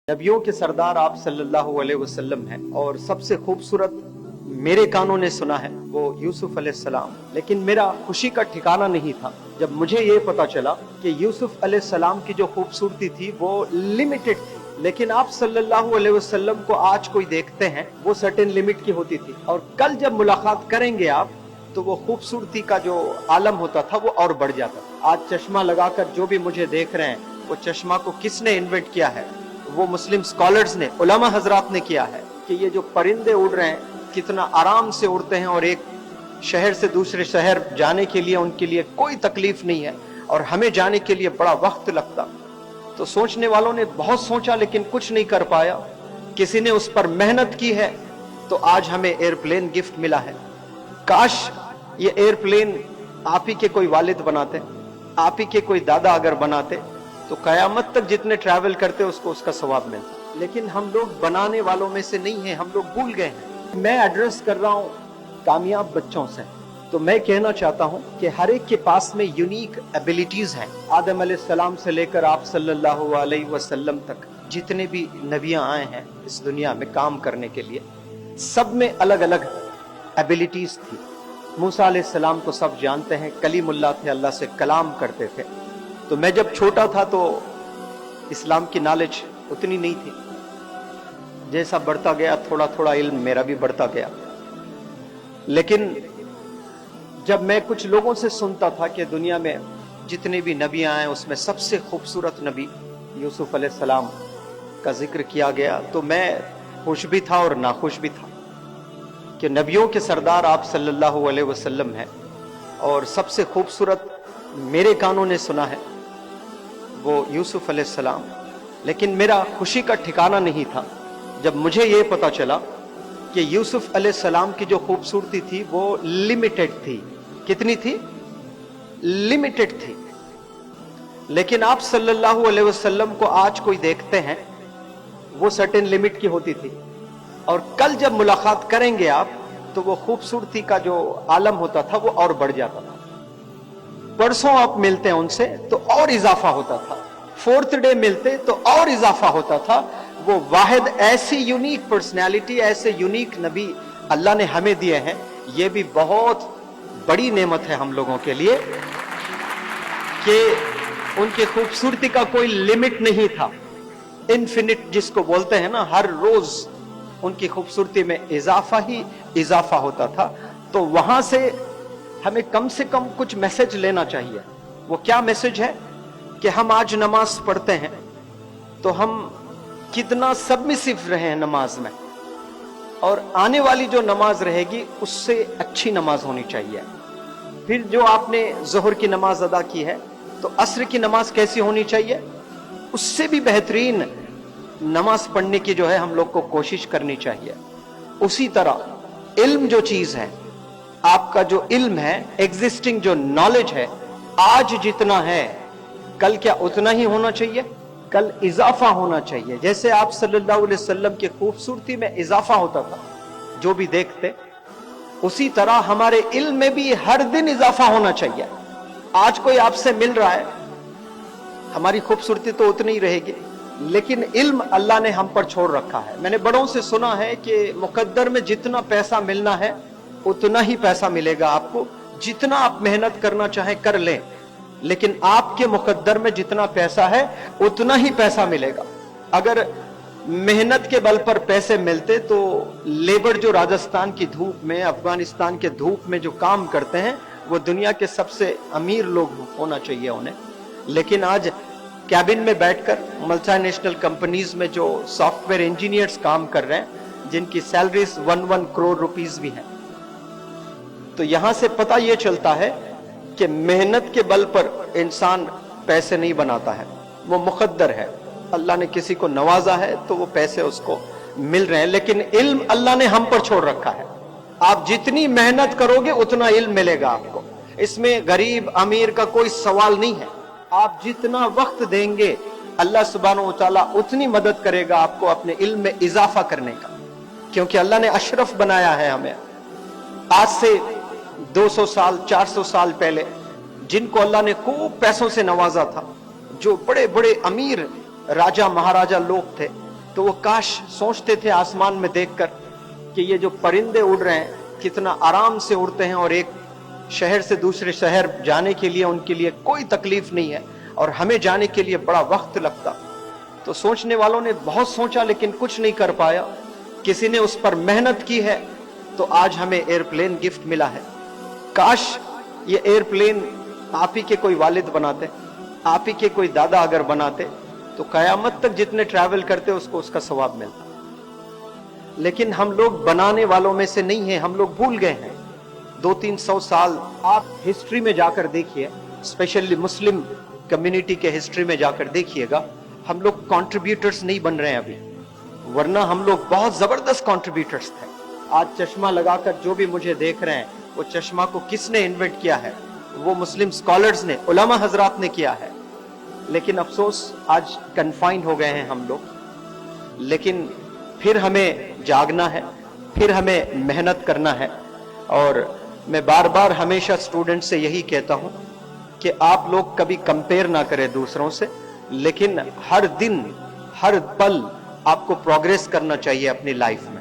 नबियों के सरदार आप सल्लल्लाहु अलैहि वसल्लम हैं और सबसे खूबसूरत मेरे कानों ने सुना है वो यूसुफ अलैहिस्सलाम। लेकिन मेरा खुशी का ठिकाना नहीं था जब मुझे ये पता चला कि यूसुफ अलैहिस्सलाम की जो खूबसूरती थी वो लिमिटेड थी, लेकिन आप सल्लल्लाहु अलैहि वसल्लम को आज कोई देखते हैं वो सर्टेन लिमिट की होती थी, और कल जब मुलाकात करेंगे आप तो वो खूबसूरती का जो आलम होता था वो और बढ़ जाता था। आज चश्मा लगाकर जो भी मुझे देख रहे हैं, वो चश्मा को किसने इन्वेंट किया है? वो मुस्लिम स्कॉलर्स ने, उलमा हजरात ने किया है कि ये जो परिंदे उड़ रहे हैं कितना आराम से उड़ते हैं और एक शहर से दूसरे शहर जाने के लिए उनके लिए कोई तकलीफ नहीं है, और हमें जाने के लिए बड़ा वक्त लगता। तो सोचने वालों ने बहुत सोचा लेकिन कुछ नहीं कर पाया। किसी ने उस पर मेहनत की है तो आज हमें एयरप्लेन गिफ्ट मिला है। काश ये एयरप्लेन आप ही के कोई वालिद बनाते, आप ही के कोई दादा अगर बनाते तो कयामत तक जितने ट्रैवल करते उसको उसका सवाब मिलता। लेकिन हम लोग बनाने वालों में से नहीं हैं, हम लोग भूल गए हैं। मैं एड्रेस कर रहा हूँ कामयाब बच्चों से, तो मैं कहना चाहता हूँ कि हर एक के पास में यूनिक एबिलिटीज हैं। आदम अलैहिस्सलाम से लेकर आप सल्लल्लाहु अलैहि वसल्लम तक जितने भी नबियां आए हैं इस दुनिया में काम करने के लिए, सब में अलग अलग एबिलिटीज थी। मूसा अलैहिस्सलाम को सब जानते हैं, कलीमुल्लाह थे, अल्लाह से कलाम करते थे। तो मैं जब छोटा था तो इस्लाम की नॉलेज उतनी नहीं थी, जैसा बढ़ता गया थोड़ा थोड़ा इल्म मेरा भी बढ़ता गया। लेकिन जब मैं कुछ लोगों से सुनता था कि दुनिया में जितने भी नबी आए उसमें सबसे खूबसूरत नबी यूसुफ अलैहिस्सलाम का जिक्र किया गया, तो मैं खुश भी था और नाखुश भी था कि नबियों के सरदार आप सल्लल्लाहु अलैहि वसल्लम हैं और सबसे खूबसूरत मेरे कानों ने सुना है वो यूसुफ अलैहिस्सलाम। लेकिन मेरा खुशी का ठिकाना नहीं था जब मुझे ये पता चला कि यूसुफ अलैहिस्सलाम की जो खूबसूरती थी वो लिमिटेड थी। कितनी थी? लिमिटेड थी। लेकिन आप सल्लल्लाहु अलैहि वसल्लम को आज कोई देखते हैं वो सर्टेन लिमिट की होती थी, और कल जब मुलाकात करेंगे आप तो वो खूबसूरती का जो आलम होता था वो और बढ़ जाता था। परसों आप मिलते हैं उनसे तो और इजाफा होता था, फोर्थ डे मिलते तो और इजाफा होता था। वो वाहिद ऐसी यूनिक पर्सनैलिटी, ऐसे यूनिक नबी अल्लाह ने हमें दिए हैं। ये भी बहुत बड़ी नेमत है हम लोगों के लिए कि उनकी खूबसूरती का कोई लिमिट नहीं था। इन्फिनिट जिसको बोलते हैं ना, हर रोज उनकी खूबसूरती में इजाफा ही इजाफा होता था। तो वहां से हमें कम से कम कुछ मैसेज लेना चाहिए। वो क्या मैसेज है कि हम आज नमाज पढ़ते हैं तो हम कितना सबमिसिव रहे हैं नमाज में, और आने वाली जो नमाज रहेगी उससे अच्छी नमाज होनी चाहिए। फिर जो आपने जोहर की नमाज अदा की है तो अस्र की नमाज कैसी होनी चाहिए, उससे भी बेहतरीन नमाज पढ़ने की जो है हम लोग को कोशिश करनी चाहिए। उसी तरह इल्म जो चीज है, आपका जो इल्म है, एग्जिस्टिंग जो नॉलेज है, आज जितना है कल क्या उतना ही होना चाहिए? कल इजाफा होना चाहिए। जैसे आप सल्लल्लाहु अलैहि वसल्लम की खूबसूरती में इजाफा होता था जो भी देखते, उसी तरह हमारे इल्म में भी हर दिन इजाफा होना चाहिए। आज कोई आपसे मिल रहा है, हमारी खूबसूरती तो उतनी ही रहेगी, लेकिन इल्म अल्लाह ने हम पर छोड़ रखा है। मैंने बड़ों से सुना है कि मुकद्दर में जितना पैसा मिलना है उतना ही पैसा मिलेगा आपको, जितना आप मेहनत करना चाहे कर लें, लेकिन आपके मुकद्दर में जितना पैसा है उतना ही पैसा मिलेगा। अगर मेहनत के बल पर पैसे मिलते तो लेबर जो राजस्थान की धूप में, अफगानिस्तान के धूप में जो काम करते हैं वो दुनिया के सबसे अमीर लोग होना चाहिए उन्हें। लेकिन आज कैबिन में बैठकर मल्टीनेशनल कंपनीज में जो सॉफ्टवेयर इंजीनियर्स काम कर रहे हैं जिनकी सैलरीज 1 करोड़ रुपीस भी हैं। तो यहां से पता यह चलता है कि मेहनत के बल पर इंसान पैसे नहीं बनाता है, वो मुकद्दर है। अल्लाह ने किसी को नवाजा है तो वो पैसे उसको मिल रहे हैं, लेकिन इल्म अल्लाह ने हम पर छोड़ रखा है। आप जितनी मेहनत करोगे उतना इल्म मिलेगा आपको। इसमें गरीब अमीर का कोई सवाल नहीं है। आप जितना वक्त देंगे अल्लाह सुब्हानहू व तआला उतनी मदद करेगा आपको अपने इल्म में इजाफा करने का, क्योंकि अल्लाह ने अशरफ बनाया है हमें। आज से 200 साल 400 साल पहले जिनको अल्लाह ने खूब पैसों से नवाजा था, जो बड़े बड़े अमीर राजा महाराजा लोग थे, तो वो काश सोचते थे आसमान में देखकर कि ये जो परिंदे उड़ रहे हैं कितना आराम से उड़ते हैं और एक शहर से दूसरे शहर जाने के लिए उनके लिए कोई तकलीफ नहीं है, और हमें जाने के लिए बड़ा वक्त लगता। तो सोचने वालों ने बहुत सोचा लेकिन कुछ नहीं कर पाया। किसी ने उस पर मेहनत की है तो आज हमें एयरप्लेन गिफ्ट मिला है। काश ये एयरप्लेन आप ही के कोई वालिद बनाते, आप ही के कोई दादा अगर बनाते तो कयामत तक जितने ट्रैवल करते उसको उसका सवाब मिलता। लेकिन हम लोग बनाने वालों में से नहीं हैं, हम लोग भूल गए हैं। 200-300 साल आप हिस्ट्री में जाकर देखिए, स्पेशली मुस्लिम कम्युनिटी के हिस्ट्री में जाकर देखिएगा, हम लोग कंट्रीब्यूटर्स नहीं बन रहे हैं अभी, वरना हम लोग बहुत जबरदस्त कंट्रीब्यूटर्स थे। आज चश्मा लगाकर जो भी मुझे देख रहे हैं, वो चश्मा को किसने इन्वेंट किया है? वो मुस्लिम स्कॉलर्स ने, उलमा हजरात ने किया है। लेकिन अफसोस आज कन्फाइंड हो गए हैं हम लोग। लेकिन फिर हमें जागना है, फिर हमें मेहनत करना है। और मैं बार बार हमेशा स्टूडेंट से यही कहता हूं कि आप लोग कभी कंपेयर ना करें दूसरों से, लेकिन हर दिन हर पल आपको प्रोग्रेस करना चाहिए अपनी लाइफ में।